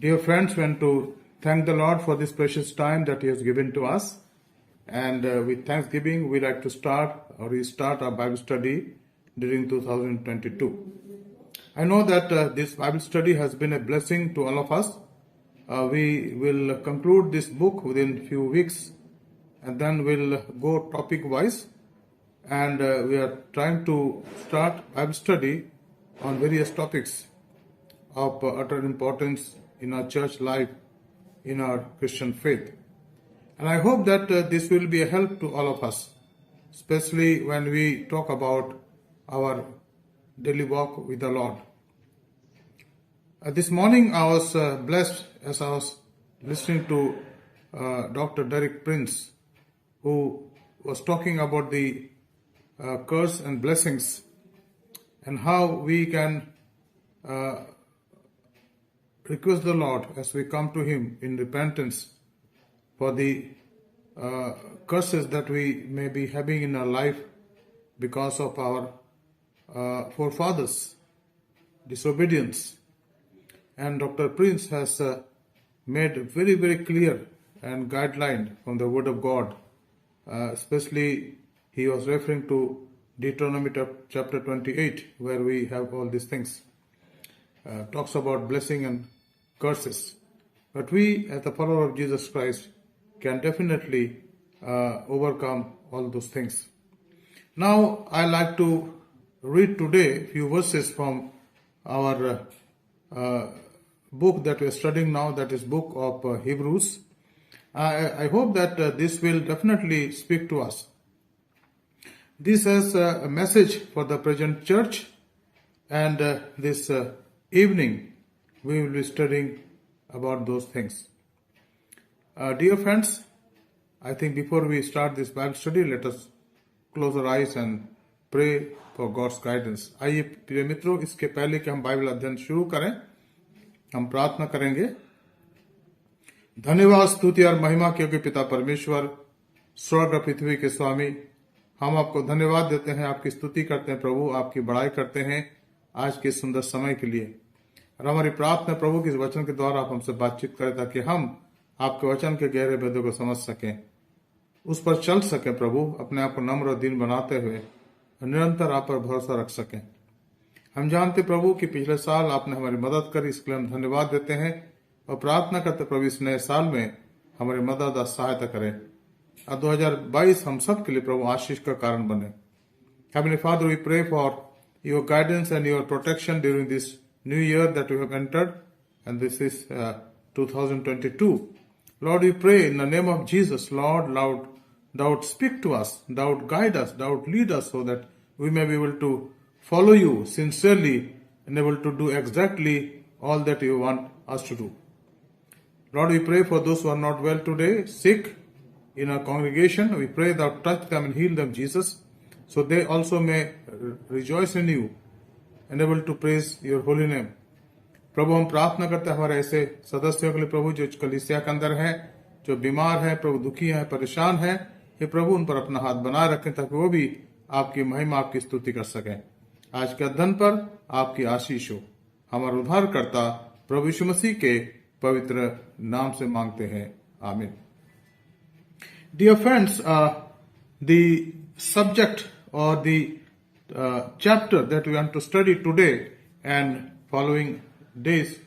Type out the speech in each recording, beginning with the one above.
Dear friends, we want to thank the Lord for this precious time that He has given to us. And with thanksgiving, we like to restart our Bible study during 2022. I know that this Bible study has been a blessing to all of us. We will conclude this book within few weeks, and then we'll go topic wise. And we are trying to start Bible study on various topics of utter importance in our church life, in our Christian faith. And I hope that this will be a help to all of us, especially when we talk about our daily walk with the Lord. This morning I was blessed as I was listening to Dr. Derek Prince, who was talking about the curse and blessings and how we can request the Lord as we come to Him in repentance for the curses that we may be having in our life because of our forefathers' disobedience. And Dr. Prince has made very, very clear and guideline from the Word of God. Especially he was referring to Deuteronomy chapter 28, where we have all these things. Talks about blessing and curses. But we, as the follower of Jesus Christ, can definitely overcome all those things. Now, I like to read today a few verses from our book that we are studying now, that is book of Hebrews. I hope that this will definitely speak to us. This is a message for the present church, and this evening we will be studying about those things. Dear friends, I think before we start this Bible study, let us close our eyes and pray for God's guidance. आइए प्रिय मित्रों, इसके पहले कि हम Bible अध्ययन शुरू करें, हम प्रार्थना करेंगे। धन्यवाद, स्तुति और महिमा क्योंकि पिता परमेश्वर, स्वर्ग और पृथ्वी के स्वामी, हम आपको धन्यवाद देते हैं, आपकी स्तुति करते हैं प्रभु, आपकी बड़ाई करते हैं आज के सुंदर समय के लिए। और हमारी प्रार्थना प्रभु कि इस वचन के द्वारा आप हमसे बातचीत करें ताकि हम आपके वचन के गहरे भेदों को समझ सकें, उस पर चल सकें प्रभु, अपने आप को नम्र और दीन बनाते हुए निरंतर आप पर भरोसा रख सकें। हम जानते प्रभु कि पिछले साल आपने हमारी मदद करी, इसके लिए हम धन्यवाद देते हैं और प्रार्थना करते प्रभु इस नए साल में हमारी मदद और सहायता करें और 2022 हम सब के लिए प्रभु आशीष का कारण बने। Heavenly Father, we pray for your guidance and your protection during this new year that we have entered, and this is 2022. Lord, we pray in the name of Jesus, Lord, thou would speak to us, thou would guide us, thou would lead us so that we may be able to follow you sincerely and able to do exactly all that you want us to do. Lord, we pray for those who are not well today, sick in our congregation. We pray thou touch them and heal them, Jesus, so they also may rejoice in you and able to praise your holy name. प्रभु हम प्रार्थना करते हैं हमारे ऐसे सदस्यों के लिए प्रभु जो कलीसिया के अंदर हैं, जो बीमार हैं प्रभु, दुखी हैं, परेशान हैं, ये प्रभु उन पर अपना हाथ बनाए रखें ताकि वो भी आपकी महिमा, आपकी स्तुति कर सकें। आज के अध्ययन पर आपकी आशीष हो। हमारा उद्धारकर्ता प्रभु यीशु मसीह के पवित्र नाम से मांगते हैं, आमीन। Dear friends, the subject or the chapter that we want to study today and following days,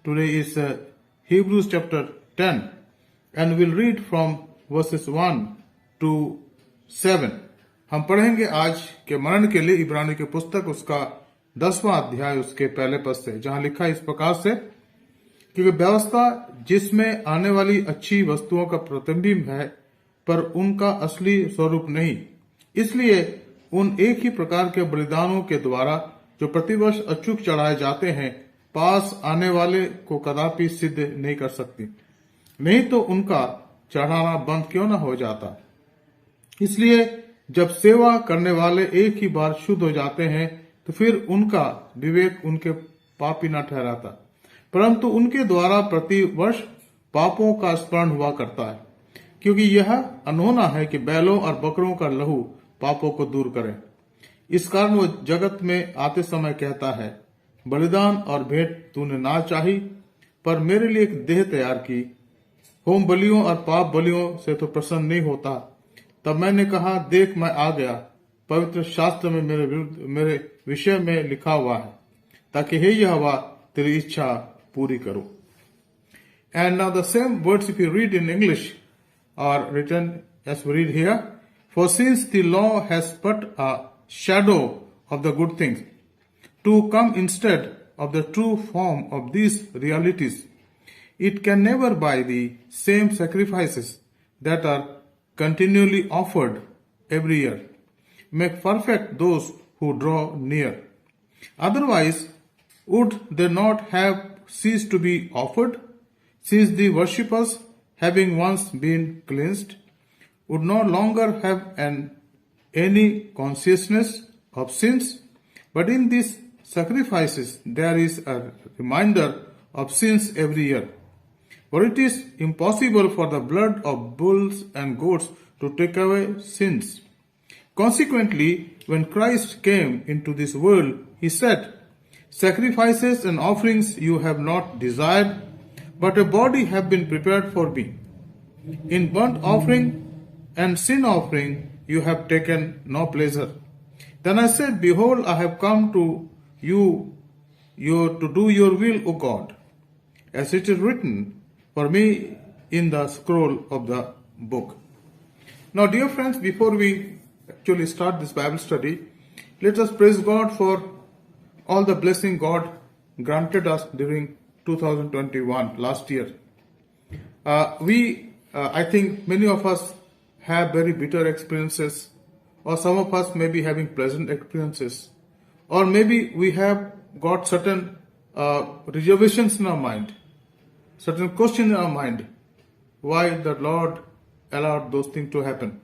today is Hebrews chapter 10, and we'll read from verses 1 to 7. हम पढ़ेंगे आज के मनन के लिए इब्रानी की पुस्तक उसका 10वां अध्याय उसके पहले पद से, जहां लिखा इस प्रकार से, क्योंकि व्यवस्था जिसमें आने वाली अच्छी वस्तुओं का प्रतिबिंब है पर उनका असली स्वरूप नहीं, इसलिए उन एक ही प्रकार के बलिदानों के द्वारा जो प्रतिवर्ष अचूक चढ़ाए जाते हैं पास आने वाले को कदापि सिद्ध नहीं कर सकती, नहीं तो उनका चढ़ाना बंद क्यों न हो जाता। इसलिए जब सेवा करने वाले एक ही बार शुद्ध हो जाते हैं तो फिर उनका विवेक उनके पापी न ठहराता, परंतु उनके द्वारा प्रतिवर्ष पापों का स्मरण हुआ करता है, क्योंकि यह अनहोना है कि बैलों और बकरों का लहू पापों को दूर करे। इस कारण वो जगत में आते समय कहता है, बलिदान और भेंट तूने ना चाही, पर मेरे लिए एक देह तैयार की। होम बलियों और पाप बलियों से तो प्रसन्न नहीं होता। तब मैंने कहा, देख मैं आ गया, पवित्र शास्त्र में मेरे विषय में लिखा हुआ है, ताकि हे यहोवा तेरी इच्छा पूरी करो। And now the same words, if you read in English, are written as we read here. For since the law has but a shadow of the good things, to come instead of the true form of these realities, it can never by the same sacrifices that are continually offered every year make perfect those who draw near. Otherwise, would they not have ceased to be offered, since the worshippers, having once been cleansed, would no longer have any consciousness of sins? But in these sacrifices there is a reminder of sins every year. For it is impossible for the blood of bulls and goats to take away sins. Consequently, when Christ came into this world, he said, Sacrifices and offerings you have not desired, but a body have been prepared for me. In burnt offering and sin offering you have taken no pleasure. Then I said, Behold, I have come to you to do your will, O God, as it is written for me in the scroll of the book. Now, dear friends, before we actually start this Bible study, let us praise God for all the blessing God granted us during 2021, last year. I think many of us have very bitter experiences, or some of us may be having pleasant experiences, or maybe we have got certain reservations in our mind, certain questions in our mind, why the Lord allowed those things to happen.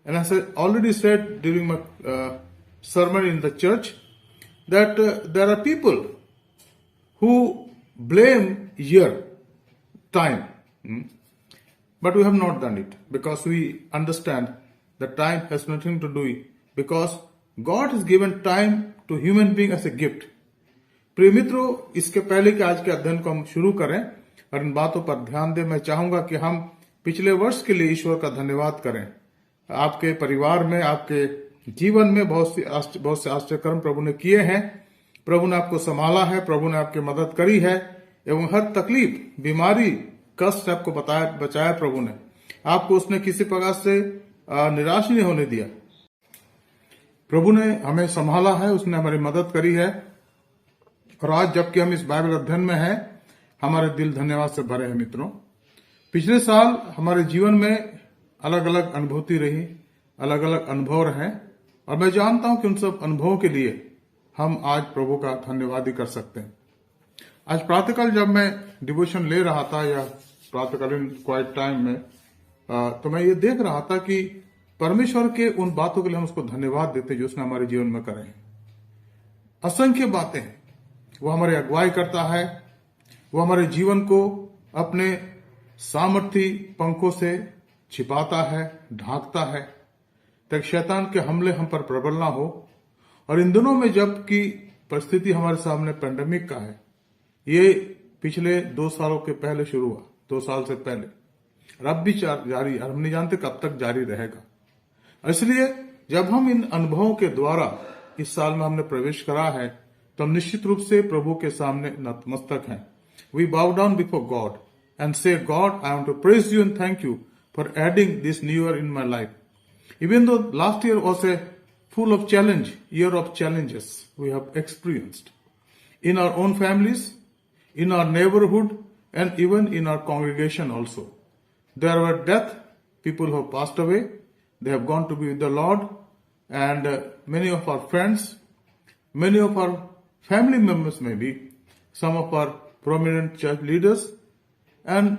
And as I already said during my sermon in the church, that there are people who blame year, time, but we have not done it, because we understand that time has nothing to do it, because God has given time to human being as a gift. प्रिय मित्रों, इसके पहले कि आज के अध्ययन को हम शुरू करें और इन बातों पर ध्यान दें, मैं चाहूंगा कि हम पिछले वर्ष के लिए ईश्वर का धन्यवाद करें। आपके परिवार में, आपके जीवन में बहुत से आश्चर्य कर्म प्रभु ने किए हैं। प्रभु ने आपको संभाला है, प्रभु ने आपकी मदद करी है, एवं हर तकलीफ, बीमारी, कष्ट से आपको बचाया प्रभु ने। आपको उसने किसी प्रकार से निराश नहीं होने दिया। प्रभु ने हमें संभाला है, उसने हमारी मदद करी है, और आज जबकि हम इस बाइबल अध्ययन में हैं, हमारे दिल धन्यवाद से भरे हैं। मित्रों, पिछले साल हमारे जीवन में अलग अलग अनुभूति रही, अलग अलग अनुभव रहे, और मैं जानता हूं कि उन सब अनुभवों के लिए हम आज प्रभु का धन्यवाद ही कर सकते हैं। आज प्रातःकाल जब मैं डिवोशन ले रहा था, या प्रातःकालीन क्वाइट टाइम में, तो मैं ये देख रहा था कि परमेश्वर के उन बातों के लिए हम उसको धन्यवाद देते जो उसने हमारे जीवन में करे हैं। असंख्य बातें वो हमारी अगुवाई करता है, वो हमारे जीवन को अपने सामर्थी पंखों से छिपाता है, ढांकता है, ताकि शैतान के हमले हम पर प्रबल ना हो। और इन दिनों में जबकि परिस्थिति हमारे सामने पेंडेमिक का है, ये पिछले 2 सालों के पहले शुरू हुआ, 2 साल से पहले, और अब भी जारी, हम नहीं जानते कब तक जारी रहेगा। इसलिए जब हम इन अनुभवों के द्वारा इस साल में हमने प्रवेश करा है, तो हम निश्चित रूप से प्रभु के सामने नतमस्तक हैं। We bow down before God and say, God, I want to praise you and thank you for adding this new year in my life. Even though last year was a full of challenge, year of challenges we have experienced in our own families, in our neighborhood, and even in our congregation also. There were death, people who have passed away, they have gone to be with the Lord, and many of our friends, many of our family members maybe, some of our prominent church leaders, and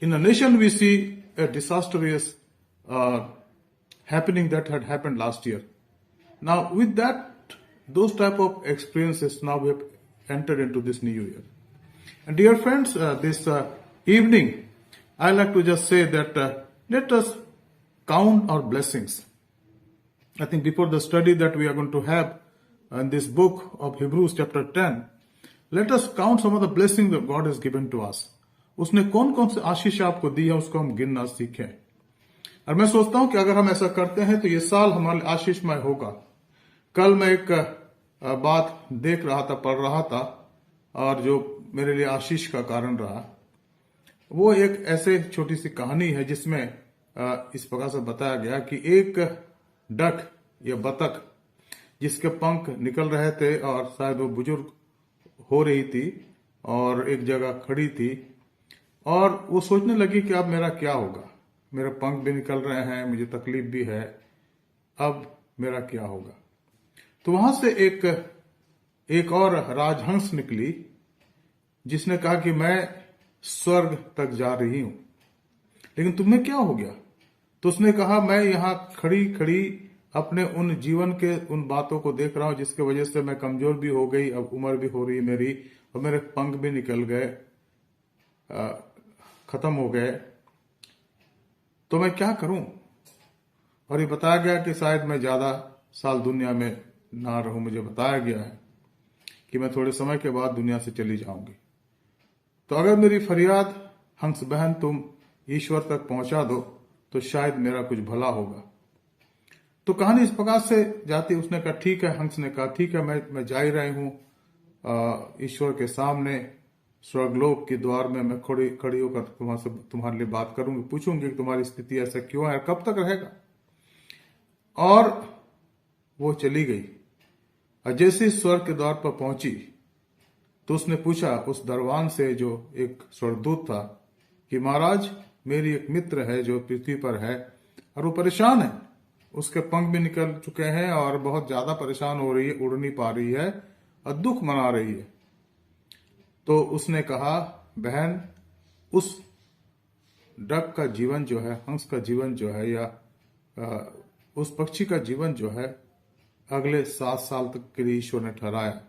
in the nation we see a disastrous happening that had happened last year. Now with that, those type of experiences, now we have entered into this new year. And dear friends, this evening I like to just say that let us count our blessings. I think before the study that we are going to have in this book of Hebrews chapter 10, let us count some of the blessing that God has given to us. उसने कौन कौन से आशीष आपको दी है, उसको हम गिनना सीखें। और मैं सोचता हूं कि अगर हम ऐसा करते हैं तो ये साल हमारे लिए आशीषमय होगा। कल मैं एक बात देख रहा था, पढ़ रहा था, और जो मेरे लिए आशीष का कारण रहा, वो एक ऐसे छोटी सी कहानी है जिसमें इस प्रकार से बताया गया कि एक डक या बतख जिसके पंख निकल रहे थे और शायद वो बुजुर्ग हो रही थी और एक जगह खड़ी थी, और वो सोचने लगी कि अब मेरा क्या होगा, मेरे पंख भी निकल रहे हैं, मुझे तकलीफ भी है, अब मेरा क्या होगा। तो वहां से एक और राजहंस निकली जिसने कहा कि मैं स्वर्ग तक जा रही हूं, लेकिन तुम्हें क्या हो गया। तो उसने कहा मैं यहां खड़ी खड़ी अपने उन जीवन के उन बातों को देख रहा हूं जिसके वजह से मैं कमजोर भी हो गई, अब उम्र भी हो रही मेरी, और मेरे पंख भी निकल गए, खत्म हो गए, तो मैं क्या करूं। और ये बताया गया कि शायद मैं ज्यादा साल दुनिया में ना रहूं। मुझे बताया गया है कि मैं थोड़े समय के बाद दुनिया से चली जाऊंगी। तो अगर मेरी फरियाद हंस बहन तुम ईश्वर तक पहुंचा दो तो शायद मेरा कुछ भला होगा। तो कहानी इस प्रकार से जाती। उसने कहा ठीक है, हंस ने कहा ठीक है, मैं जा ही रही हूं ईश्वर के सामने, स्वर्गलोक के द्वार में मैं खड़ी होकर तुम्हारे लिए बात करूंगी, पूछूंगी कि तुम्हारी स्थिति ऐसा क्यों है, कब तक रहेगा। और वो चली गई, और जैसे स्वर्ग के द्वार पर पहुंची तो उसने पूछा उस दरवान से जो एक स्वर्गदूत था कि महाराज मेरी एक मित्र है जो पृथ्वी पर है और वो परेशान है, उसके पंख भी निकल चुके हैं और बहुत ज्यादा परेशान हो रही है, उड़ नहीं पा रही है और दुख मना रही है। तो उसने कहा बहन, उस डक का जीवन जो है, हंस का जीवन जो है, या उस पक्षी का जीवन जो है अगले 7 साल तक के लिए ईश्वर ने ठहराया।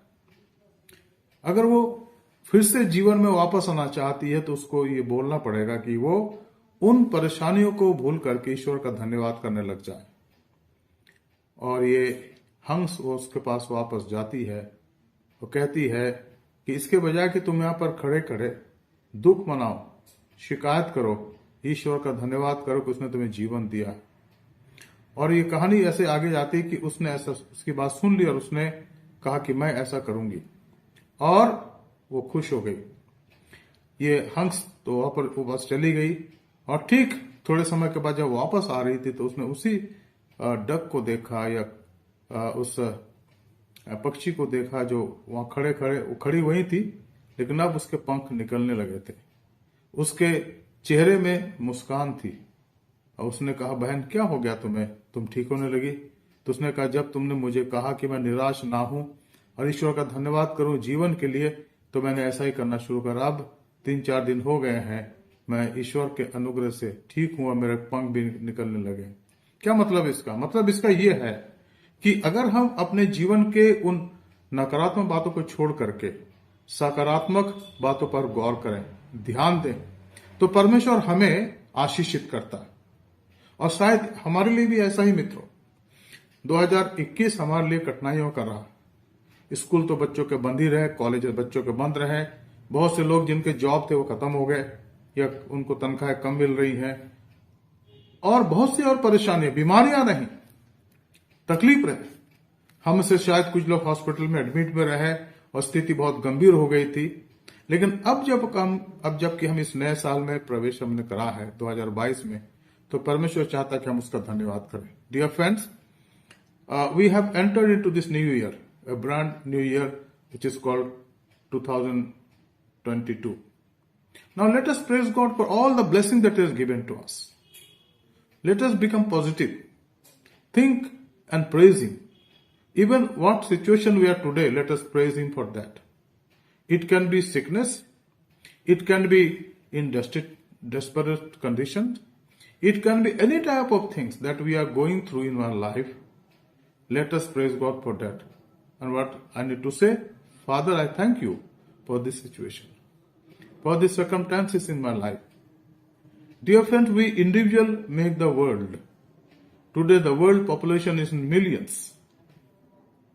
अगर वो फिर से जीवन में वापस आना चाहती है तो उसको ये बोलना पड़ेगा कि वो उन परेशानियों को भूल करके ईश्वर का धन्यवाद करने लग जाए। और ये हंस वो उसके पास वापस जाती है, वो कहती है कि इसके बजाय कि तुम यहां पर खड़े खड़े दुख मनाओ, शिकायत करो, ईश्वर का धन्यवाद करो कि उसने तुम्हें जीवन दिया। और ये कहानी ऐसे आगे जाती कि उसने ऐसा उसकी बात सुन ली और उसने कहा कि मैं ऐसा करूंगी, और वो खुश हो गई। ये हंस तो वहां पर वो बस चली गई, और ठीक थोड़े समय के बाद जब वापस आ रही थी तो उसने उसी डक को देखा, या उस पक्षी को देखा जो वहां खड़े खड़े, वो खड़ी वही थी लेकिन अब उसके पंख निकलने लगे थे, उसके चेहरे में मुस्कान थी। और उसने कहा बहन क्या हो गया तुम्हें, तुम ठीक होने लगी। तो उसने कहा जब तुमने मुझे कहा कि मैं निराश ना हूं और ईश्वर का धन्यवाद करूं जीवन के लिए, तो मैंने ऐसा ही करना शुरू करा। अब 3-4 दिन हो गए हैं, मैं ईश्वर के अनुग्रह से ठीक हूं और मेरे पंख भी निकलने लगे। क्या मतलब इसका? मतलब इसका यह है कि अगर हम अपने जीवन के उन नकारात्मक बातों को छोड़ करके सकारात्मक बातों पर गौर करें, ध्यान दें, तो परमेश्वर हमें आशीषित करता है। और शायद हमारे लिए भी ऐसा ही मित्रों 2021 हमारे लिए कठिनाइयों का रहा। स्कूल तो बच्चों के बंद ही रहे, कॉलेज बच्चों के बंद रहे, बहुत से लोग जिनके जॉब थे वो खत्म हो गए या उनको तनख्वाहें कम मिल रही हैं, और बहुत सी और परेशानियां, बीमारियां रही, तकलीफ रहे। हम से शायद कुछ लोग हॉस्पिटल में एडमिट में रहे और स्थिति बहुत गंभीर हो गई थी। लेकिन अब जबकि हम इस नए साल में प्रवेश हमने करा है 2022 में, तो परमेश्वर चाहता है कि हम उसका धन्यवाद करें। Dear friends, we have entered into this new year, a brand new year which is called 2022. Now let us praise God for all the blessings that He has given to us. Let us become positive, think and praise Him. Even what situation we are today, let us praise Him for that. It can be sickness, it can be in desperate conditions, it can be any type of things that we are going through in our life. Let us praise God for that. And what I need to say, Father, I thank you for this situation, for the circumstances in my life. Dear friends, we individuals make the world. Today the world population is in millions,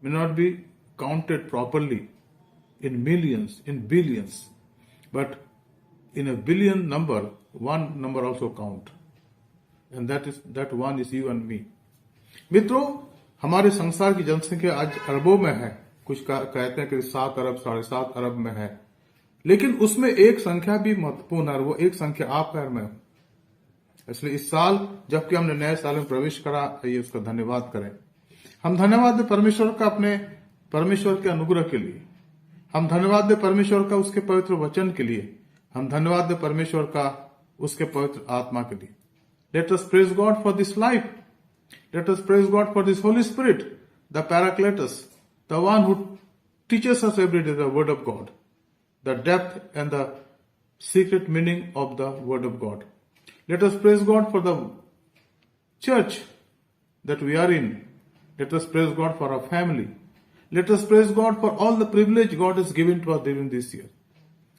may not be counted properly. in millions, in billions, but in a billion number, one number also count, and that one is you and me. मित्रों, हमारे संसार की जनसंख्या आज अरबों में है, कुछ कहते हैं कि 7 अरब 7.5 अरब में है, लेकिन उसमें एक संख्या भी महत्वपूर्ण है, वो एक संख्या आप है और मैं हूं। इसलिए इस साल जबकि हमने नए साल में प्रवेश करा, आइए उसका धन्यवाद करें। हम धन्यवाद दें परमेश्वर का, अपने परमेश्वर के अनुग्रह के लिए। हम धन्यवाद दें परमेश्वर का उसके पवित्र वचन के लिए। हम धन्यवाद दें परमेश्वर का उसके पवित्र आत्मा के लिए। Let us praise God for this life. Let us praise God for this Holy Spirit, the Paracletus, the one who teaches us every day the word of God, the depth and the secret meaning of the word of God. Let us praise God for the church that we are in. Let us praise God for our family. Let us praise God for all the privilege God has given to us during this year.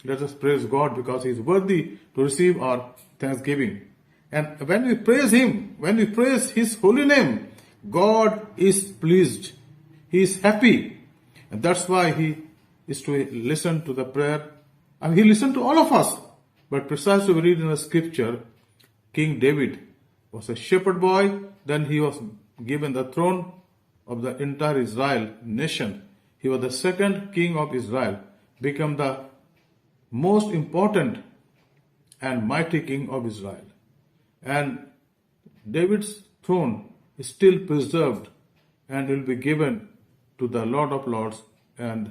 Let us praise God because He is worthy to receive our thanksgiving. And when we praise Him, when we praise His holy name, God is pleased. He is happy. And that's why He is to listen to the prayer. And He listened to all of us. But precisely we read in the scripture, King David was a shepherd boy, then he was given the throne of the entire Israel nation. He was the second king of Israel, became the most important and mighty king of Israel. And David's throne is still preserved and will be given to the Lord of Lords and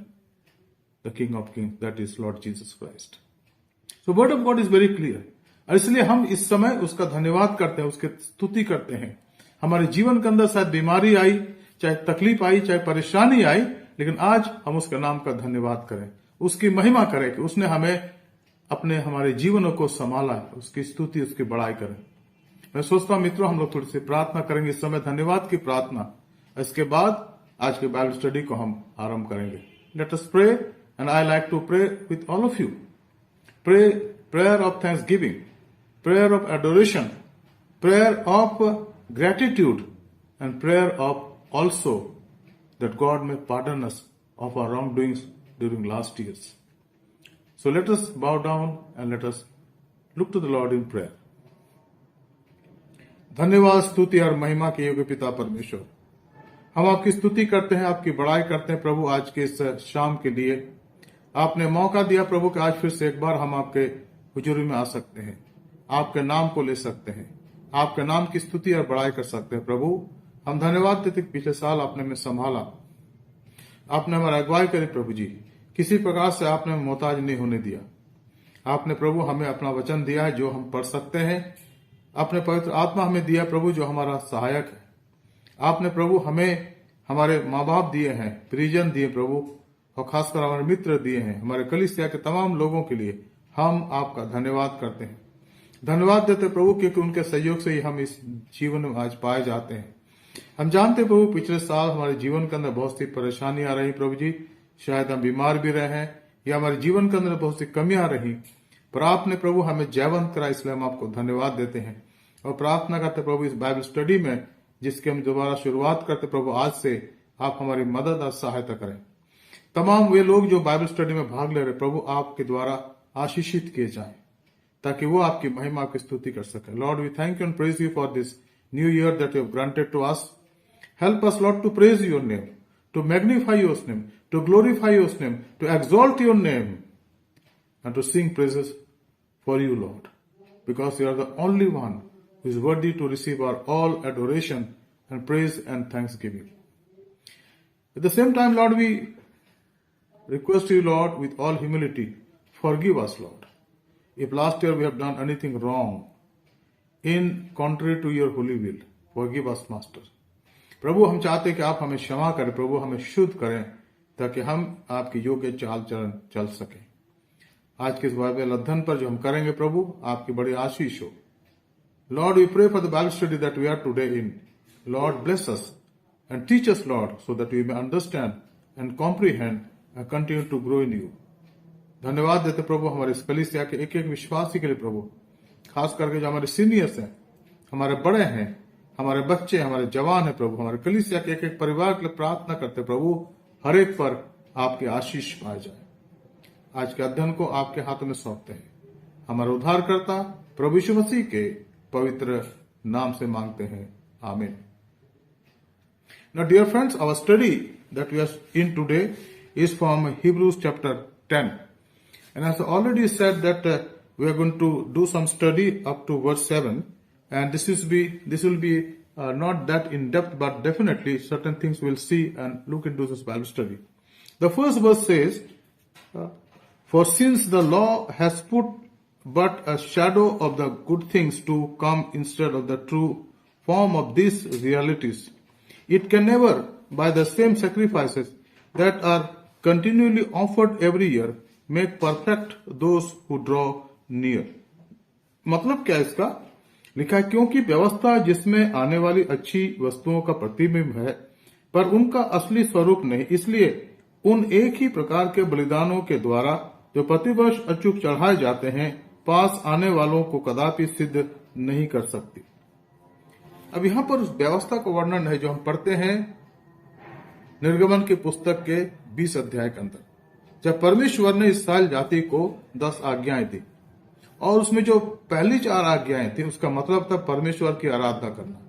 the King of Kings, that is Lord Jesus Christ. So word of God is very clear. और इसलिए हम इस समय उसका धन्यवाद करते हैं, उसकी स्तुति करते हैं। हमारे जीवन के अंदर शायद बीमारी आई, चाहे तकलीफ आई, चाहे परेशानी आई, लेकिन आज हम उसके नाम का धन्यवाद करें, उसकी महिमा करें कि उसने हमें हमारे जीवनों को संभाला, उसकी स्तुति, उसकी बड़ाई करें। मैं सोचता हूं मित्रों, हम लोग थोड़ी सी प्रार्थना करेंगे इस समय, धन्यवाद की प्रार्थना। इसके बाद आज के बाइबल स्टडी को हम आरंभ करेंगे। Let us pray, and I like to pray with all of you. Pray prayer of thanksgiving, prayer of adoration, prayer of gratitude, and prayer of also that God may pardon us of our wrongdoings during last years. So let us bow down and let us look to the Lord in prayer. धन्यवाद, स्तुति और महिमा के योग्य पिता परमेश्वर, हम आपकी स्तुति करते हैं, आपकी बड़ाई करते हैं प्रभु। आज के इस शाम के लिए आपने मौका दिया प्रभु कि आज फिर से एक बार हम आपके हुजूरी में आ सकते हैं, आपके नाम को ले सकते हैं, आपके नाम की स्तुति और बड़ाई कर सकते हैं। प्रभु हम धन्यवाद देते कि पिछले साल आपने हमें संभाला, आपने हमारा अगुवाई करी प्रभु जी, किसी प्रकार से आपने हमें मोहताज नहीं होने दिया। आपने प्रभु हमें अपना वचन दिया है जो हम पढ़ सकते हैं, आपने पवित्र आत्मा हमें दिया प्रभु जो हमारा सहायक है। आपने प्रभु हमें हमारे माँ बाप दिए हैं, परिजन दिए प्रभु, और खासकर हमारे मित्र दिए हैं। हमारे कलीसिया के तमाम लोगों के लिए हम आपका धन्यवाद करते हैं, धन्यवाद देते प्रभु, क्योंकि उनके सहयोग से ही हम इस जीवन में आज पाए जाते हैं। हम जानते हैं प्रभु पिछले साल हमारे जीवन के अंदर बहुत सी परेशानियां आ रही प्रभु जी, शायद हम बीमार भी रहे हैं या हमारे जीवन के अंदर बहुत सी कमियां रही, पर आपने प्रभु हमें जयवंत करा, इसलिए हम आपको धन्यवाद देते हैं और प्रार्थना करते प्रभु इस बाइबल स्टडी में जिसकी हम दोबारा शुरुआत करते प्रभु, आज से आप हमारी मदद और सहायता करें। तमाम वे लोग जो बाइबल स्टडी में भाग ले रहे प्रभु, आपके द्वारा आशीषित किए जाएं ताकि वो आपकी महिमा की स्तुति कर सके। Lord we thank you and praise you for this new year that you have granted to us. Help us Lord to praise your name, to magnify your name, to glorify your name, to exalt your name and to sing praises for you Lord, because you are the only one who is worthy to receive our all adoration and praise and thanksgiving. At the same time, Lord, we request you, Lord, with all humility, forgive us, Lord. If last year we have done anything wrong, in contrary to your holy will, forgive us, Master. प्रभु हम चाहते हैं कि आप हमें क्षमा करें प्रभु, हमें शुद्ध करें ताकि हम आपके योग्य चाल चलन चल सकें। आज के इस बाइबल अध्ययन पर जो हम करेंगे प्रभु, आपकी बड़ी आशीष हो। Lord, we pray for the Bible study that we are today in. Lord, bless us and teach us, Lord, so that we may understand and comprehend and continue to grow in you. धन्यवाद देते प्रभु हमारे इस कलीसिया के एक एक विश्वासी के लिए प्रभु, खास करके जो हमारे सीनियर्स हैं, हमारे बड़े हैं, हमारे बच्चे, हमारे जवान हैं प्रभु, हमारे कलीसिया के एक एक परिवार के लिए प्रार्थना करते प्रभु, हर एक पर आपकी आशीष पाए जाए। आज के अध्ययन को आपके हाथों में सौंपते हैं। हमारे उद्धारकर्ता प्रभु यीशु मसीह के पवित्र नाम से मांगते हैं, आमीन। Now, dear friends, our study that we are in today is from Hebrews chapter 10. And as I already said that we are going to do some study up to verse 7. And this will be not that in depth, but definitely certain things we'll see and look into this Bible study. The first verse says, for since the law has put but a shadow of the good things to come instead of the true form of these realities, it can never, by the same sacrifices that are continually offered every year, make perfect those who draw near. मतलब क्या है इसका? लिखा है, क्योंकि व्यवस्था जिसमें आने वाली अच्छी वस्तुओं का प्रतिबिंब है, पर उनका असली स्वरूप नहीं, इसलिए उन एक ही प्रकार के बलिदानों के द्वारा जो प्रतिवर्ष अचूक चढ़ाए जाते हैं, पास आने वालों को कदापि सिद्ध नहीं कर सकती। अब यहां पर उस व्यवस्था का वर्णन है जो हम पढ़ते हैं निर्गमन की पुस्तक के 20 अध्याय के अंदर, जब परमेश्वर ने इस्राएल जाति को 10 आज्ञाएं दी, और उसमें जो पहली 4 आज्ञाएं थी उसका मतलब था परमेश्वर की आराधना करना।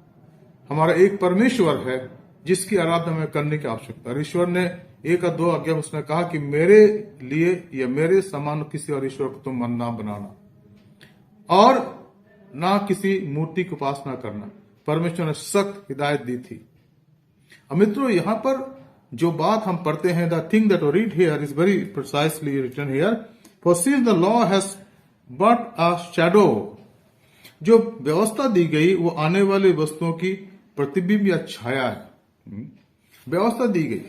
हमारा एक परमेश्वर है जिसकी आराधना में करने की आवश्यकता है। ईश्वर ने 1 या 2 आज्ञा उसने कहा कि मेरे लिए या मेरे समान किसी और ईश्वर को तुम मन ना बनाना, और ना किसी मूर्ति की उपासना करना। परमेश्वर ने सख्त हिदायत दी थी। अब मित्रों, यहां पर जो बात हम पढ़ते हैं, the thing that read here is very precisely written here, for since the law has but a shadow. जो व्यवस्था दी गई वो आने वाली वस्तुओं की प्रतिबिंब या छाया है। व्यवस्था दी गई,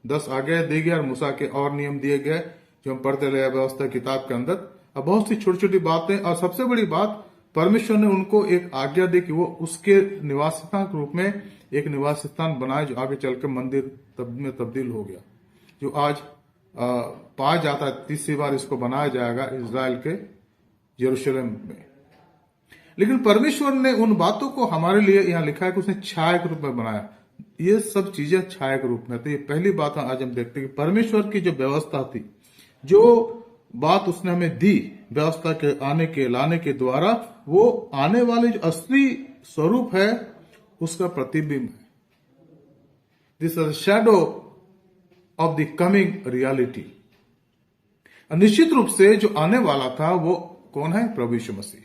10 आज्ञाएं दी गई और मूसा के और नियम दिए गए जो हम पढ़ते रहे व्यवस्था किताब के अंदर। अब बहुत सी छोटी छोटी बातें, और सबसे बड़ी बात, परमेश्वर ने उनको एक आज्ञा दी कि वो उसके निवास स्थान के रूप में एक निवास स्थान बनाए जो आगे चलकर मंदिर में तब्दील हो गया, जो आज पाया जाता है। 30वीं बार इसको बनाया जाएगा इजराइल के यरूशलेम में। लेकिन परमेश्वर ने उन बातों को हमारे लिए यहां लिखा है कि उसने छाया के रूप में बनाया। ये सब चीजें छाया के रूप में। तो ये पहली बात आज हम देखते हैं कि परमेश्वर की जो व्यवस्था थी, जो बात उसने हमें दी व्यवस्था के आने के लाने के द्वारा, वो आने वाले जो असली स्वरूप है उसका प्रतिबिंब है। This is shadow of the coming reality. निश्चित रूप से जो आने वाला था वो कौन है? प्रभु यीशु मसीह।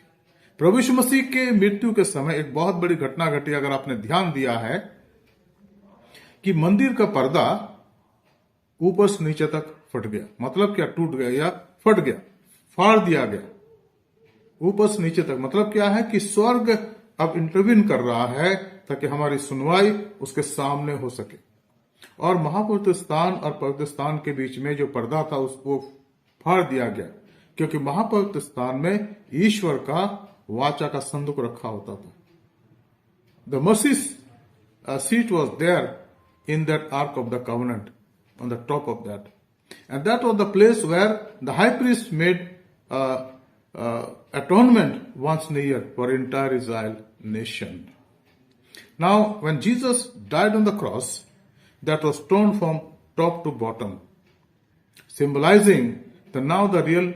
प्रभु यीशु मसीह के मृत्यु के समय एक बहुत बड़ी घटना घटी। अगर आपने ध्यान दिया है कि मंदिर का पर्दा ऊपर से नीचे तक फट गया। मतलब क्या? टूट गया या फट गया, फाड़ दिया गया ऊपर से नीचे तक। मतलब क्या है कि स्वर्ग अब इंटरवीन कर रहा है ताकि हमारी सुनवाई उसके सामने हो सके। और महापवित्र स्थान और पवित्र स्थान के बीच में जो पर्दा था उसको फाड़ दिया गया, क्योंकि महापवित्र स्थान में ईश्वर का वाचा का संदूक रखा होता था। The mercy seat was there in that ark of the covenant on the top of that, and that was the place where the high priest made atonement once a year for entire Israel nation. Now, when Jesus died on the cross, that was torn from top to bottom, symbolizing that now the real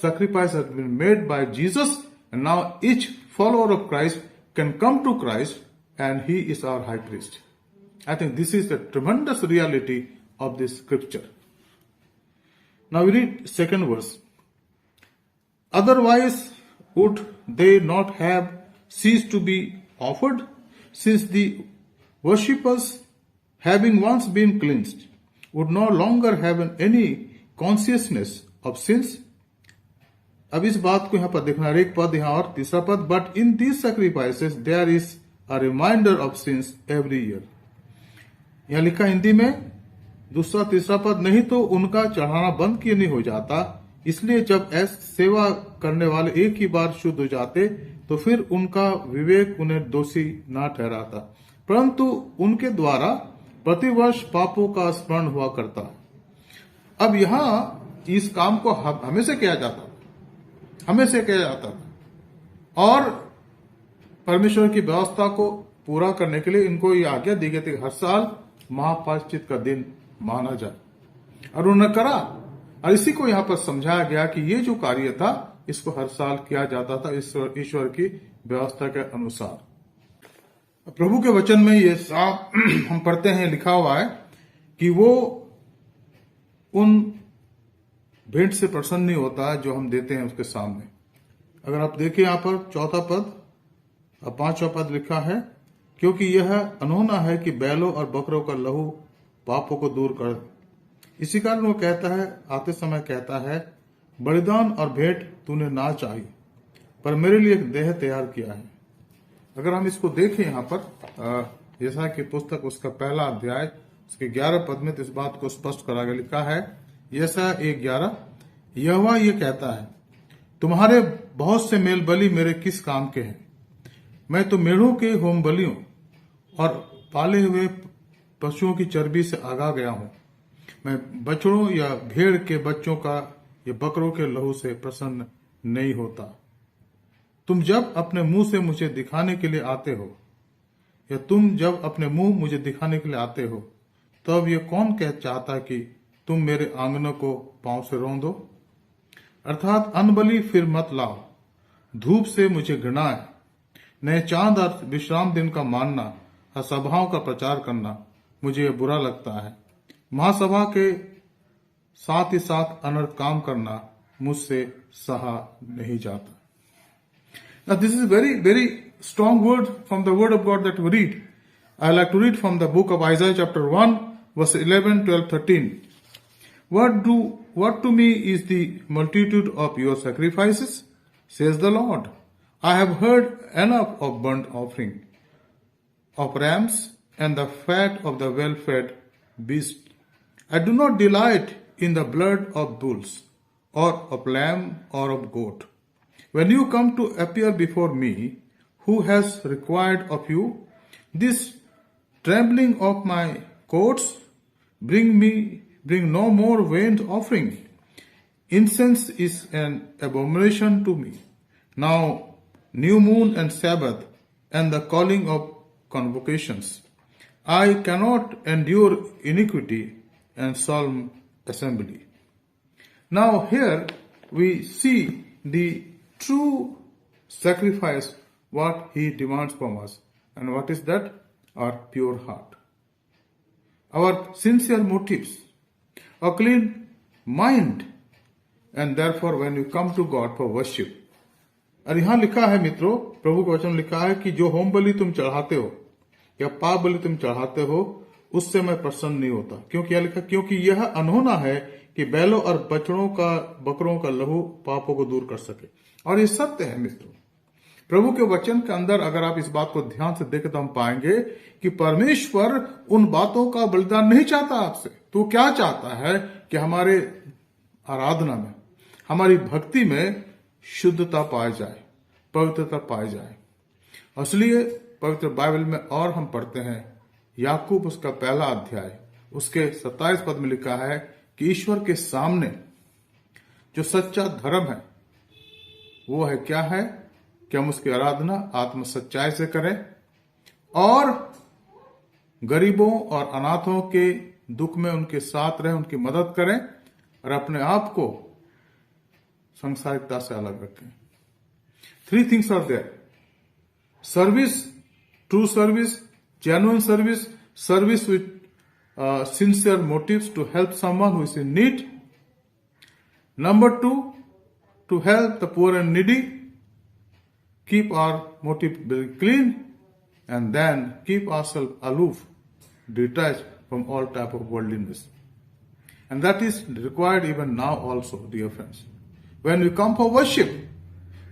sacrifice has been made by Jesus, and now each follower of Christ can come to Christ, and He is our high priest. I think this is the tremendous reality of this scripture. Now we read 2nd verse. Otherwise would they not have ceased to be offered, since the worshippers, having once been cleansed, would no longer have any consciousness of sins? अब इस बात को यहां पर देखना, एक पद यहां और तीसरा पद, but in these sacrifices there is a reminder of sins every year. यहां लिखा हिंदी में दूसरा तीसरा पद, नहीं तो उनका चढ़ाना बंद क्यों नहीं हो जाता। इसलिए जब ऐसी सेवा करने वाले एक ही बार शुद्ध हो जाते तो फिर उनका विवेक उन्हें दोषी ना ठहराता, परंतु उनके द्वारा प्रतिवर्ष पापों का स्मरण हुआ करता है। अब यहां इस काम को हमेशा किया जाता था, और परमेश्वर की व्यवस्था को पूरा करने के लिए इनको ये आज्ञा दी गई थी हर साल महाप्रायश्चित का दिन माना जाए, और उन्होंने करा। और इसी को यहाँ पर समझाया गया कि ये जो कार्य था इसको हर साल किया जाता था ईश्वर की व्यवस्था के अनुसार। प्रभु के वचन में ये साफ हम पढ़ते हैं, लिखा हुआ है कि वो उन भेंट से प्रसन्न नहीं होता जो हम देते हैं उसके सामने। अगर आप देखें यहाँ पर 4 पद और 5वां पद लिखा है, क्योंकि यह अनहोना है कि बैलों और बकरों का लहू पापों को दूर कर। इसी कारण वो कहता है, आते समय कहता है, बलिदान और भेंट तूने ना चाहिए, पर मेरे लिए एक देह तैयार किया है। अगर हम इसको देखें यहाँ पर यशायाह की पुस्तक उसका 1 अध्याय उसके 11 पद में तो इस बात को स्पष्ट करा गया, लिखा है यशायाह 1:11, यहोवा ये कहता है, तुम्हारे बहुत से मेल बलि मेरे किस काम के हैं? मैं तो मेढ़ों के होम बलियों और पाले हुए पशुओं की चर्बी से आगा गया हूं। मैं बछड़ों या भेड़ के बच्चों का या बकरों के लहू से प्रसन्न नहीं होता। तुम जब अपने मुंह से मुझे दिखाने के लिए आते हो, या तुम जब अपने मुंह मुझे दिखाने के लिए आते हो, तब ये कौन कह चाहता कि तुम मेरे आंगनों को पांव से रौंदो? अर्थात अनबलि फिर मत लाओ, धूप से मुझे घृणा है। नए चांद और विश्राम दिन का मानना और सभाओं का प्रचार करना मुझे बुरा लगता है। महासभा के साथ ही साथ अनर्थ काम करना मुझसे सहा नहीं जाता। Now this is very strong word from the word of God that we read. I like to read from the book of Isaiah chapter 1 verse 11, 12, 13. What to me is the multitude of your sacrifices, says the Lord. I have heard enough of burnt offering, of rams and the fat of the well-fed beast. I do not delight in the blood of bulls or of lamb or of goat. When you come to appear before me, who has required of you this trembling of my courts? Bring no more vain offering. Incense is an abomination to me. Now new moon and Sabbath and the calling of convocations. I cannot endure iniquity and solemn assembly. Now here we see the true sacrifice, what he demands from us. And what is that? Our pure heart, our sincere motives, a clean mind. And therefore when you come to God for worship, और यहां लिखा है मित्रों, प्रभु का वचन लिखा है कि जो होम बलि तुम चढ़ाते हो या पाप बलि तुम चढ़ाते हो, उससे मैं प्रसन्न नहीं होता। क्योंकि यह लिखा, क्योंकि यह अनहोना है कि बैलों और बकरों का लहू पापों को दूर कर सके। और ये सत्य है मित्रों, प्रभु के वचन के अंदर अगर आप इस बात को ध्यान से देखें तो हम पाएंगे कि परमेश्वर उन बातों का बलिदान नहीं चाहता आपसे। तो क्या चाहता है कि हमारे आराधना में, हमारी भक्ति में शुद्धता पाई जाए, पवित्रता पाई जाए। इसलिए पवित्र बाइबल में और हम पढ़ते हैं, याकूब उसका 1 अध्याय उसके 27 पद में लिखा है कि ईश्वर के सामने जो सच्चा धर्म है वो है क्या है कि हम उसकी आराधना आत्म सच्चाई से करें और गरीबों और अनाथों के दुख में उनके साथ रहें, उनकी मदद करें और अपने आप को सांसारिकता से अलग रखें। 3 things are there: service, true service, genuine service, service with sincere motives to help someone who is in need. Number 2, to help the poor and needy. Keep our motive very clean, and then keep ourselves aloof, detached from all type of worldliness. And that is required even now also, dear friends. When we come for worship,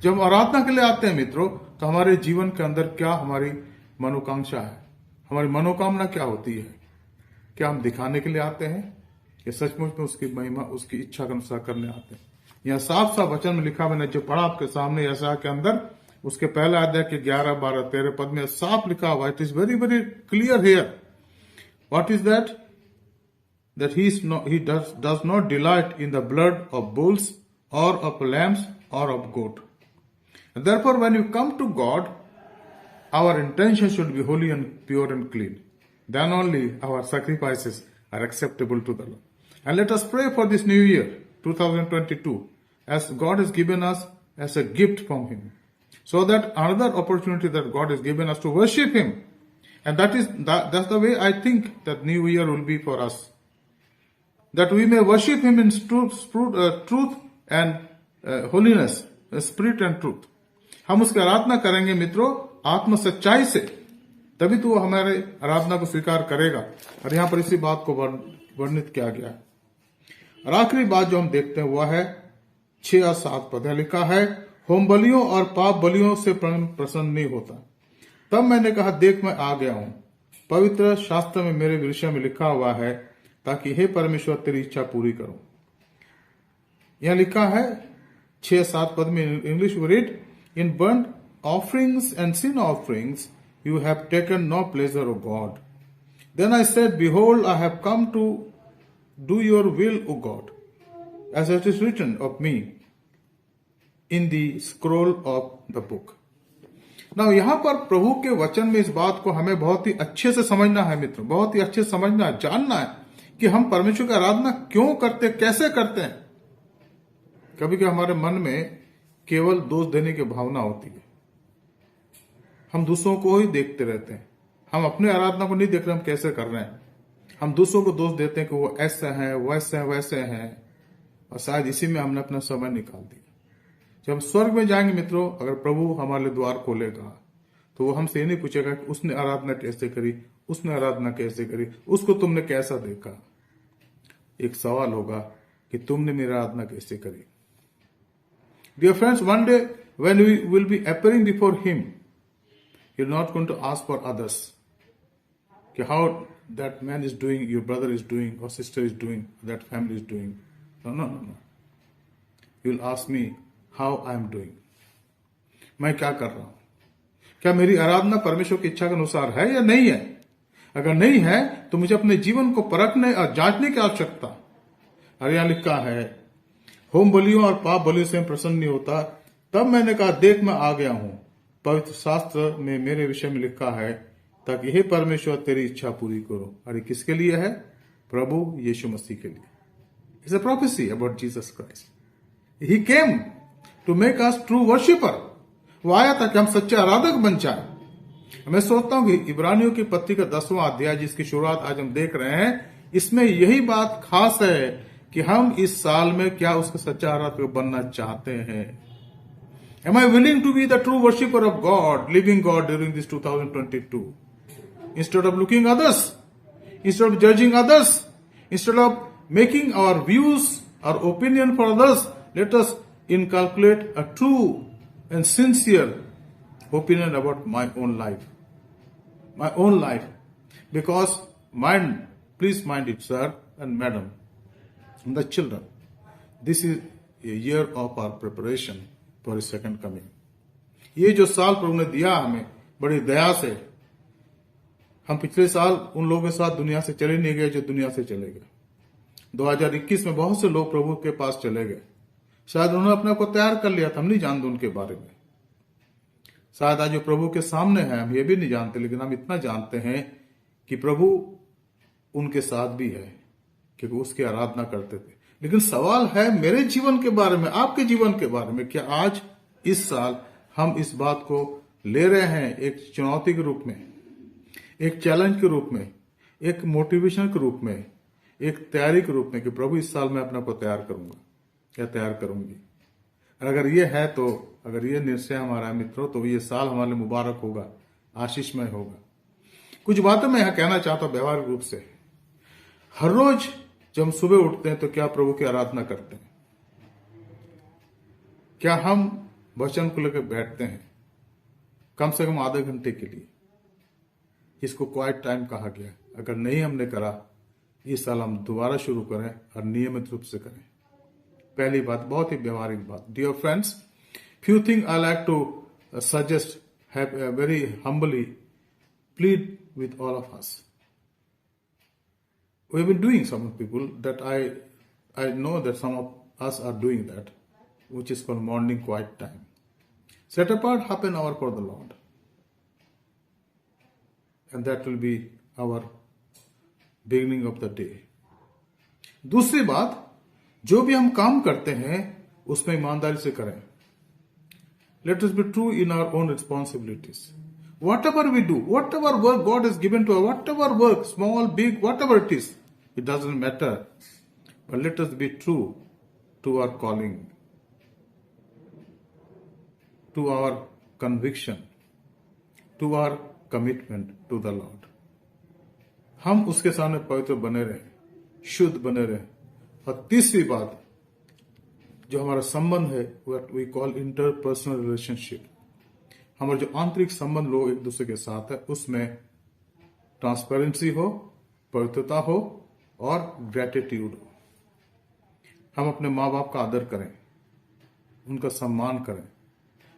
जब हम आराधना के लिए आते हैं मित्रों, तो हमारे जीवन के अंदर क्या हमारी मनोकांक्षा है, हमारी मनोकामना क्या होती है? क्या हम दिखाने के लिए आते हैं या सचमुच में उसकी महिमा, उसकी इच्छा के अनुसार करने आते हैं? यहाँ साफ साफ वचन में लिखा, मैंने जो पढ़ा आपके सामने यशायाह के अंदर उसके 1 अध्याय के 11, 12, 13 पद में साफ लिखा हुआ, it is very very clear here. What is that? That he does not delight in the blood of bulls or of lambs or of goat. And therefore, when you come to God, our intention should be holy and pure and clean. Then only our sacrifices are acceptable to the Lord. And let us pray for this new year, 2022, as God has given us as a gift from Him. So that another opportunity that God has given us to worship Him. And that's the way I think that New Year will be for us. That we may worship Him in truth and holiness, spirit and truth. हम उसकी आराधना करेंगे मित्रों आत्म सच्चाई से, तभी तो वो हमारे आराधना को स्वीकार करेगा। और यहां पर इसी बात को वर्णित किया गया है। और आखिरी बात जो हम देखते हैं वह है 6 और 7 पद लिखा है, होम बलियों और पाप बलियों से प्रसन्न नहीं होता। तब मैंने कहा, देख मैं आ गया हूं, पवित्र शास्त्र में मेरे विषय में लिखा हुआ है, ताकि हे परमेश्वर तेरी इच्छा पूरी करूं। यह लिखा है 6-7 पद में English read, in burnt offerings and sin offerings you have taken no pleasure, O God. Then I said, behold, I have come to do your will, O God, as it is written of me in the scroll of the book. Now, यहां पर प्रभु के वचन में इस बात को हमें बहुत ही अच्छे से समझना है मित्र, बहुत ही अच्छे से समझना है, जानना है कि हम परमेश्वर की आराधना क्यों करते, कैसे करते हैं। कभी कभी हमारे मन में केवल दोष देने की भावना होती है, हम दूसरों को ही देखते रहते हैं, हम अपने आराधना को नहीं देख रहे हम कैसे कर रहे हैं। हम दूसरों को दोष देते हैं कि वो ऐसे हैं, वैसे हैं, और शायद इसी में हमने अपना समय निकाल दिया। जब हम स्वर्ग में जाएंगे मित्रों, अगर प्रभु हमारे लिए द्वार खोलेगा तो वो हमसे ये नहीं पूछेगा कि उसने आराधना कैसे करी, उसने आराधना कैसे करी, उसको तुमने कैसा देखा। एक सवाल होगा कि तुमने मेरी आराधना कैसे करी। Dear friends, one day when we will be appearing before him, you're not going to ask for others, how that man is doing, your brother is doing, or sister is doing, that family is doing. No. You'll ask me how I am doing. मैं क्या कर रहा हूं, क्या मेरी आराधना परमेश्वर की इच्छा के अनुसार है या नहीं है। अगर नहीं है तो मुझे अपने जीवन को परखने और जांचने की आवश्यकता। और यहां लिखा है, होम बलियों और पाप बलियों से प्रसन्न नहीं होता। तब मैंने कहा, देख मैं आ गया हूं, पवित्र शास्त्र में मेरे विषय में लिखा है, ताकि हे परमेश्वर तेरी इच्छा पूरी करो। और ये किसके लिए है? प्रभु यीशु मसीह के लिए। It's a prophecy about Jesus Christ. He came to make us true worshipper. वो आया ताकि हम सच्चे आराधक बन जाए। मैं सोचता हूं कि इब्रानियों की पत्री का 10वां अध्याय, जिसकी शुरुआत आज हम देख रहे हैं, इसमें यही बात खास है कि हम इस साल में क्या उसके सच्चा आराधक बनना चाहते हैं। Am I willing to be the true worshipper of God, living God during this 2022? Instead of looking others, instead of judging others, instead of making our views, our opinion for others, let us inculcate a true and sincere opinion about my own life. My own life. Because please mind it, sir and madam, and the children, this is a year of our preparation for his second coming. ये जो साल प्रभु ने दिया हमें बड़ी दया से, हम पिछले साल उन लोगों के साथ दुनिया से चले नहीं गए जो दुनिया से चले गए। 2021 में बहुत से लोग प्रभु के पास चले गए। शायद उन्होंने अपने को तैयार कर लिया था, हम नहीं जानते उनके बारे में। शायद आज जो प्रभु के सामने है हम ये भी नहीं जानते, लेकिन हम इतना जानते हैं कि प्रभु उनके साथ भी है, क्योंकि उसकी आराधना करते थे। लेकिन सवाल है मेरे जीवन के बारे में, आपके जीवन के बारे में, क्या आज इस साल हम इस बात को ले रहे हैं एक चुनौती के रूप में, एक चैलेंज के रूप में, एक मोटिवेशन के रूप में, एक तैयारी के रूप में कि प्रभु इस साल मैं अपने को तैयार करूंगा या तैयार करूंगी। अगर ये है तो, अगर ये निश्चय हमारा है मित्रों, तो ये साल हमारे लिए मुबारक होगा, आशीषमय होगा। कुछ बातें मैं यहां कहना चाहता हूं व्यवहारिक रूप से। हर रोज जब हम सुबह उठते हैं तो क्या प्रभु की आराधना करते हैं? क्या हम वचन को लेकर बैठते हैं कम से कम आधे घंटे के लिए, जिसको क्वाइट टाइम कहा गया है? अगर नहीं हमने करा, इस साल हम दोबारा शुरू करें और नियमित रूप से करें। पहली बात, बहुत ही व्यवहारिक बात। Dear friends, few thing I like to suggest, have very humbly plead with all of us. We have been doing, some people that I know that some of us are doing that, which is called morning quiet time. Set apart half an hour for the Lord, and that will be our beginning of the day. दूसरी बात, जो भी हम काम करते हैं उसमें ईमानदारी से करें. Let us be true in our own responsibilities. Whatever we do, whatever work God has given to us, whatever work, small, big, whatever it is, it doesn't matter. But let us be true to our calling, to our conviction, to our commitment to the Lord. हम उसके सामने पवित्र बने रहें, शुद्ध बने रहें. और तीसरी बात जो हमारा संबंध है, what we call interpersonal relationship, हमारे जो आंतरिक संबंध लोग एक दूसरे के साथ है, उसमें ट्रांसपेरेंसी हो, पवित्रता हो और ग्रेटिट्यूड हो. हम अपने माँ बाप का आदर करें, उनका सम्मान करें.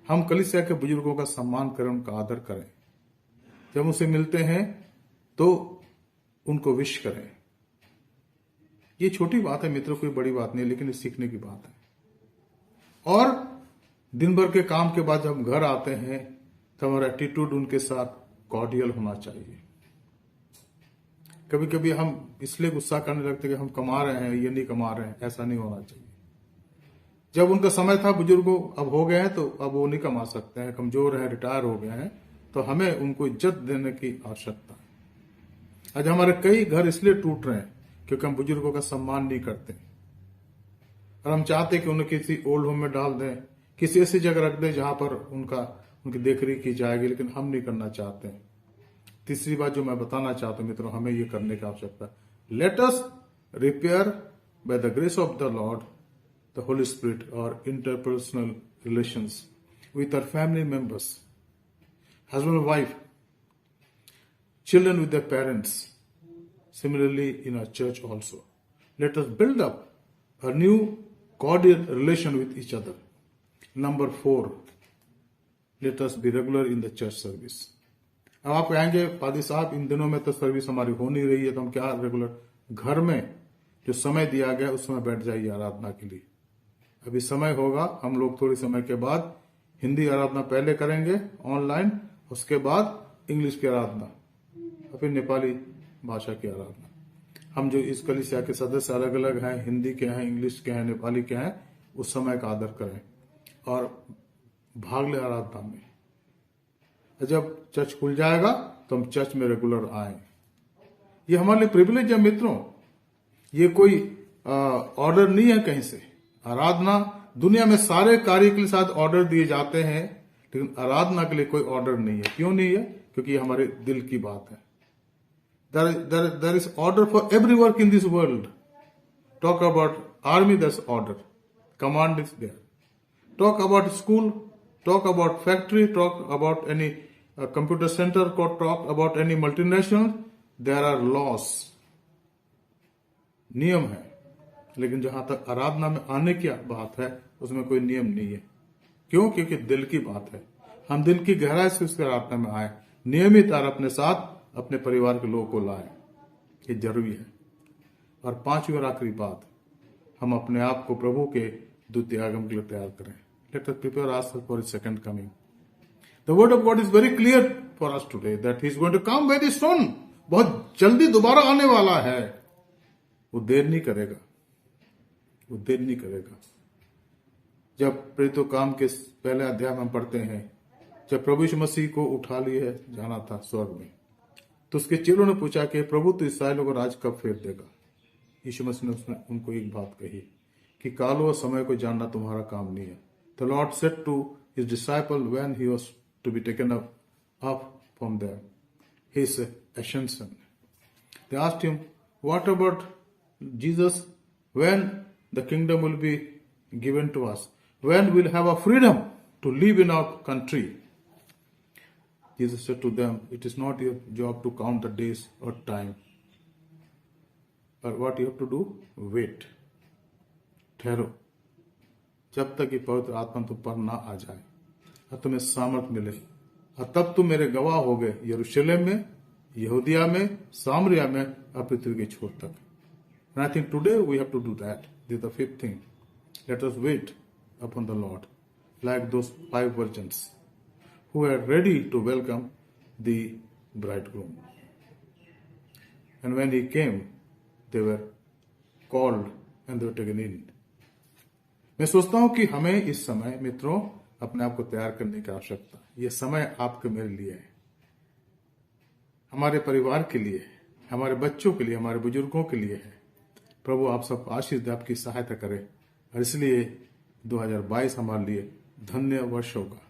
हम कलीसिया के बुजुर्गों का सम्मान करें, उनका आदर करें. जब उनसे मिलते हैं तो उनको विश करें. ये छोटी बात है मित्रों, कोई बड़ी बात नहीं, लेकिन ये सीखने की बात है. और दिन भर के काम के बाद जब हम घर आते हैं तो हमारा एटीट्यूड उनके साथ कॉर्डियल होना चाहिए. कभी कभी हम इसलिए गुस्सा करने लगते हैं कि हम कमा रहे हैं, ये नहीं कमा रहे हैं. ऐसा नहीं होना चाहिए. जब उनका समय था, बुजुर्गों अब हो गए हैं तो अब वो नहीं कमा सकते हैं, कमजोर हैं, रिटायर हो गए हैं, तो हमें उनको इज्जत देने की आवश्यकता है. आज हमारे कई घर इसलिए टूट रहे हैं क्योंकि हम बुजुर्गों का सम्मान नहीं करते. और हम चाहते कि उन्हें किसी ओल्ड होम में डाल दें, किसी ऐसी जगह रख दें जहां पर उनकी देखरेख की जाएगी, लेकिन हम नहीं करना चाहते हैं. तीसरी बात जो मैं बताना चाहता हूं मित्रों, हमें यह करने की आवश्यकता है. Let us repair by the grace of the Lord the Holy Spirit और interpersonal relations with our family members, husband and wife, children with their parents. Similarly, in our church also, let us build up a new cordial relation with each other. Number 4, let us be regular in the church service. अब आप कहेंगे पादी साहब इन दिनों में तो service हमारी हो नहीं रही है, तो हम क्या रेगुलर? घर में जो समय दिया गया उस समय बैठ जाइए आराधना के लिए. अभी समय होगा, हम लोग थोड़ी समय के बाद हिंदी आराधना पहले करेंगे ऑनलाइन, उसके बाद इंग्लिश की आराधना और फिर नेपाली भाषा की आराधना. हम जो इस कलीसिया के सदस्य अलग अलग हैं, हिंदी के हैं, इंग्लिश के हैं, नेपाली के हैं, उस समय का आदर करें और भाग ले आराधना में. जब चर्च खुल जाएगा तो हम चर्च में रेगुलर आए. ये हमारे लिए प्रिविलेज है मित्रों, ये कोई ऑर्डर नहीं है कहीं से. आराधना दुनिया में सारे कार्य के लिए साथ ऑर्डर दिए जाते हैं, लेकिन आराधना के लिए कोई ऑर्डर नहीं है. क्यों नहीं है? क्योंकि ये हमारे दिल की बात है. There is order for every work in this world. Talk about army, there's order. Command is there. Talk about school, talk about factory, talk about any computer center, talk about any multinational. There are laws. नियम है. लेकिन जहां तक आराधना में आने की बात है उसमें कोई नियम नहीं है. क्यों? क्योंकि दिल की बात है. हम दिल की गहराई से उसके आराधना में आए, नियमित और अपने साथ अपने परिवार के लोगों को लाए. ये जरूरी है. और 5वीं और आखिरी बात, हम अपने आप को प्रभु के द्वितीय आगमन के लिए तैयार करें. Let us prepare ourselves for his second coming. The word of God is very clear for us today that he is going to come very soon. बहुत जल्दी दोबारा आने वाला है. वो देर नहीं करेगा, वो देर नहीं करेगा. जब प्रेरितों काम के पहले अध्याय में हम पढ़ते हैं, जब प्रभु यीशु मसीह को उठा लिए जाना था स्वर्ग में, तो उसके चेलों ने पूछा कि प्रभु तो इस्राएलियों को राज कब फेर देगा? यीशु मसीह ने उसने उनको एक बात कही कि काल और समय को जानना तुम्हारा काम नहीं है. The Lord said to his disciple when he was to be taken up from there his ascension. They asked him, what about Jesus, when the kingdom will be given to us? When we'll have a freedom to live in our country? Jesus said to them, it is not your job to count the days or time. But what you have to do? Wait. ठहरो जब तक ये पवित्र आत्मा तुम पर ना आ जाए और तुम्हें सामर्थ मिले, और तब तुम मेरे गवाह हो गए यरूशलेम में, यहूदिया में, सामरिया में और पृथ्वी के छोर तक. And I think today we have to do that. This is the 5th thing. Let us wait upon the Lord like those 5 virgins who were ready to welcome the bridegroom. And when he came, they were called and they were taken in. मैं सोचता हूं कि हमें इस समय मित्रों अपने आप को तैयार करने की आवश्यकता है। यह समय आपके मेरे लिए है, हमारे परिवार के लिए, हमारे बच्चों के लिए, हमारे बुजुर्गों के लिए है। प्रभु आप सबको आशीष दे, आपकी सहायता करे, और इसलिए 2022 हमारे लिए धन्य वर्ष होगा,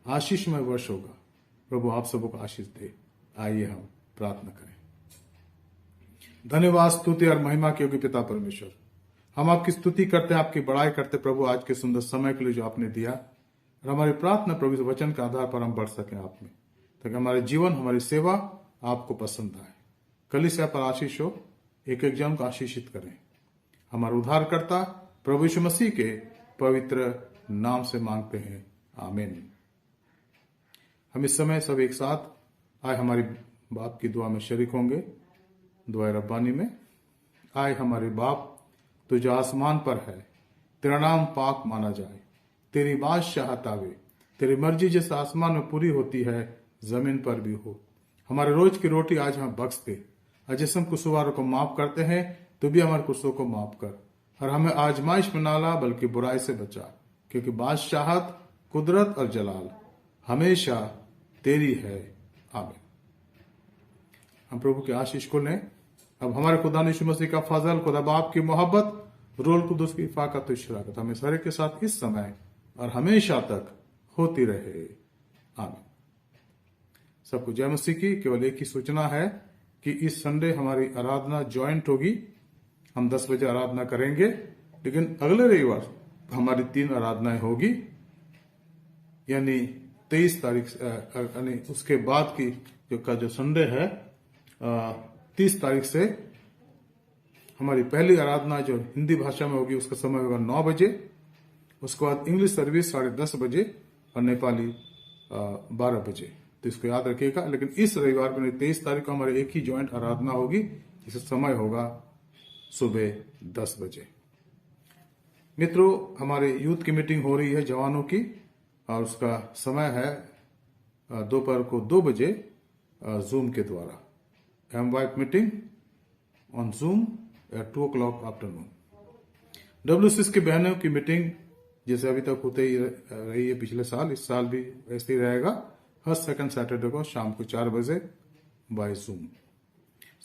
आशीषमय वर्ष होगा। प्रभु आप सबको आशीष दे। आइए हम प्रार्थना करें। धन्यवाद, स्तुति और महिमा के योग्य पिता परमेश्वर, हम आपकी स्तुति करते हैं, आपकी बड़ाई करते प्रभु आज के सुंदर समय के लिए जो आपने दिया, और हमारी प्रार्थना प्रभु इस वचन के आधार पर हम बढ़ सकें आप में, ताकि हमारे जीवन, हमारी सेवा आपको पसंद आए। कलीसिया पर आशीष हो, एक एक जन को आशीषित करें। हमारे उद्धारकर्ता प्रभु यीशु मसीह के पवित्र नाम से मांगते हैं, आमीन। हम इस समय सब एक साथ आए हमारी बाप की दुआ में शरीक होंगे। दुआ रब्बानी में। आए हमारे बाप, तू जो आसमान पर है, तेरा नाम पाक माना जाए, तेरी बादशाहत आवे, तेरी मर्जी जैसे आसमान में पूरी होती है जमीन पर भी हो। हमारे रोज की रोटी आज हम बख्श दे, और जैसे हम कुसुवारों को माफ करते हैं तो भी हमारे कुसों को माफ कर, और हमें आजमाइश में ना ला बल्कि बुराई से बचा, क्योंकि बादशाहत, कुदरत और जलाल हमेशा तेरी है, आमीन। हम प्रभु की आशीष को लें। अब हमारे खुदा यीशु मसीह का फजल, खुदा बाप की मोहब्बत, रोल कुदूस की इफाकत और शराकत हमें सारे के साथ इस समय और हमेशा तक होती रहे, आमीन। सबको जय मसीह की। केवल एक ही सूचना है कि इस संडे हमारी आराधना ज्वाइंट होगी। हम 10 बजे आराधना करेंगे, लेकिन अगले रविवार हमारी 3 आराधनाएं होगी, यानी 23 तारीख, यानी उसके बाद की जो संडे है 30 तारीख से हमारी पहली आराधना जो हिंदी भाषा में होगी उसका समय होगा 9 बजे। उसके बाद इंग्लिश सर्विस 10:30 बजे और नेपाली 12 बजे। तो इसको याद रखिएगा। लेकिन इस रविवार में 23 तारीख को हमारे एक ही ज्वाइंट आराधना होगी, जिसका समय होगा सुबह 10 बजे। मित्रों, हमारे यूथ की मीटिंग हो रही है जवानों की, और उसका समय है दोपहर को 2 बजे जूम के द्वारा। एमवाइप meeting on Zoom at 2 o'clock afternoon. WCS की बहनों की मीटिंग जैसे अभी तक होते ही रही है पिछले साल, इस साल भी ऐसे ही रहेगा, हर सेकंड सैटरडे को शाम को 4 बजे बाय जूम।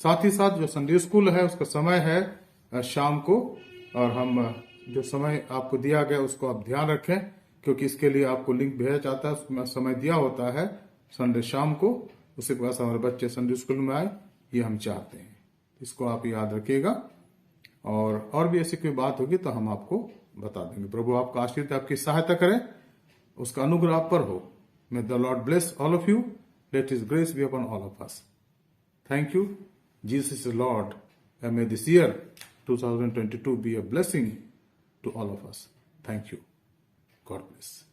साथ ही साथ जो संडे स्कूल है उसका समय है शाम को, और हम जो समय आपको दिया गया उसको आप ध्यान रखें, क्योंकि इसके लिए आपको लिंक भेजा जाता है, उसमें समय दिया होता है संडे शाम को। उसके बाद हमारे बच्चे संडे स्कूल में आए, ये हम चाहते हैं। इसको आप याद रखिएगा, और भी ऐसी कोई बात होगी तो हम आपको बता देंगे। प्रभु आपका आशीर्वाद, आपकी सहायता करें, उसका अनुग्रह आप पर हो। May the Lord bless all of you, let his grace be upon all of us. Thank you, Jesus is Lord, and may this year 2022 be a blessing to all of us. Thank you. God bless.